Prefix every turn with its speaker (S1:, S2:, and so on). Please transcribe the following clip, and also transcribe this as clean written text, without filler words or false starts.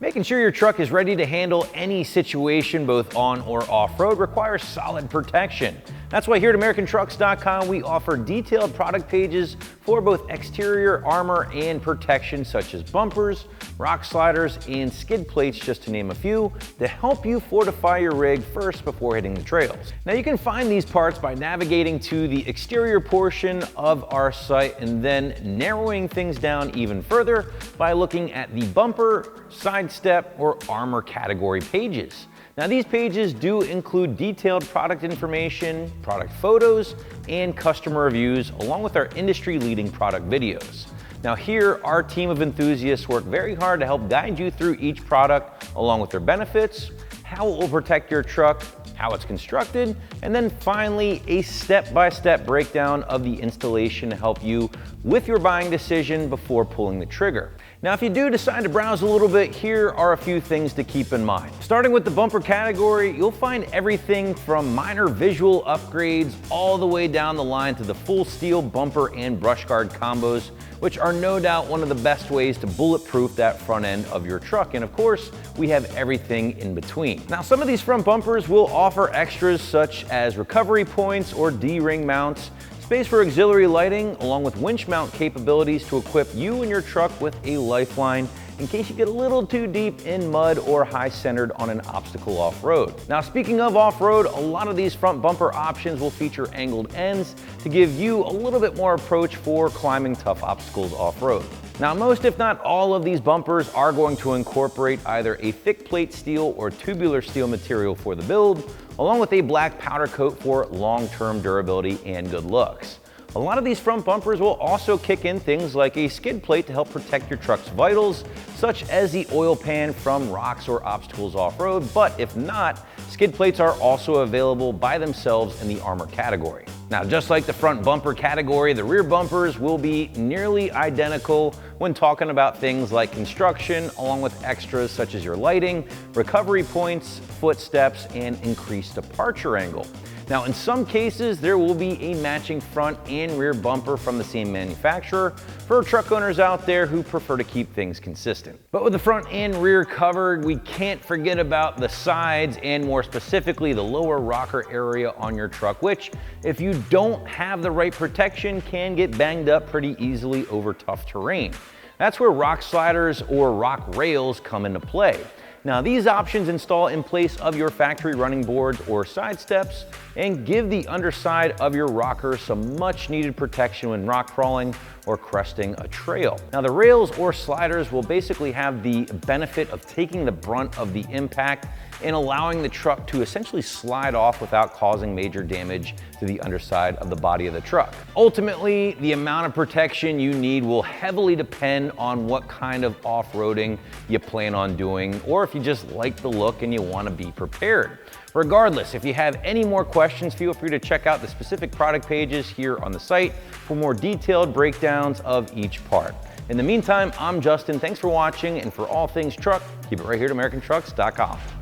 S1: Making sure your truck is ready to handle any situation, both on or off-road, requires solid protection. That's why here at AmericanTrucks.com we offer detailed product pages for both exterior armor and protection, such as bumpers, rock sliders, and skid plates, just to name a few, to help you fortify your rig first before hitting the trails. Now you can find these parts by navigating to the exterior portion of our site and then narrowing things down even further by looking at the bumper, side step, or armor category pages. Now these pages do include detailed product information, product photos, and customer reviews, along with our industry-leading product videos. Now here, our team of enthusiasts work very hard to help guide you through each product, along with their benefits, how it will protect your truck, how it's constructed, and then finally a step-by-step breakdown of the installation to help you with your buying decision before pulling the trigger. Now, if you do decide to browse a little bit, here are a few things to keep in mind. Starting with the bumper category, you'll find everything from minor visual upgrades all the way down the line to the full steel bumper and brush guard combos, which are no doubt one of the best ways to bulletproof that front end of your truck. And of course, we have everything in between. Now, some of these front bumpers will offer extras such as recovery points or D-ring mounts, space for auxiliary lighting, along with winch mount capabilities to equip you and your truck with a lifeline in case you get a little too deep in mud or high-centered on an obstacle off-road. Now, speaking of off-road, a lot of these front bumper options will feature angled ends to give you a little bit more approach for climbing tough obstacles off-road. Now, most if not all of these bumpers are going to incorporate either a thick plate steel or tubular steel material for the build, along with a black powder coat for long-term durability and good looks. A lot of these front bumpers will also kick in things like a skid plate to help protect your truck's vitals, such as the oil pan from rocks or obstacles off-road, but if not, skid plates are also available by themselves in the armor category. Now, just like the front bumper category, the rear bumpers will be nearly identical when talking about things like construction, along with extras such as your lighting, recovery points, footsteps, and increased departure angle. Now, in some cases, there will be a matching front and rear bumper from the same manufacturer for truck owners out there who prefer to keep things consistent. But with the front and rear covered, we can't forget about the sides and more specifically the lower rocker area on your truck, which if you don't have the right protection can get banged up pretty easily over tough terrain. That's where rock sliders or rock rails come into play. Now, these options install in place of your factory running boards or side steps and give the underside of your rocker some much needed protection when rock crawling or cresting a trail. Now, the rails or sliders will basically have the benefit of taking the brunt of the impact and allowing the truck to essentially slide off without causing major damage to the underside of the body of the truck. Ultimately, the amount of protection you need will heavily depend on what kind of off-roading you plan on doing, or if you just like the look and you want to be prepared. Regardless, if you have any more questions, feel free to check out the specific product pages here on the site for more detailed breakdowns of each part. In the meantime, I'm Justin. Thanks for watching, and for all things truck, keep it right here at AmericanTrucks.com.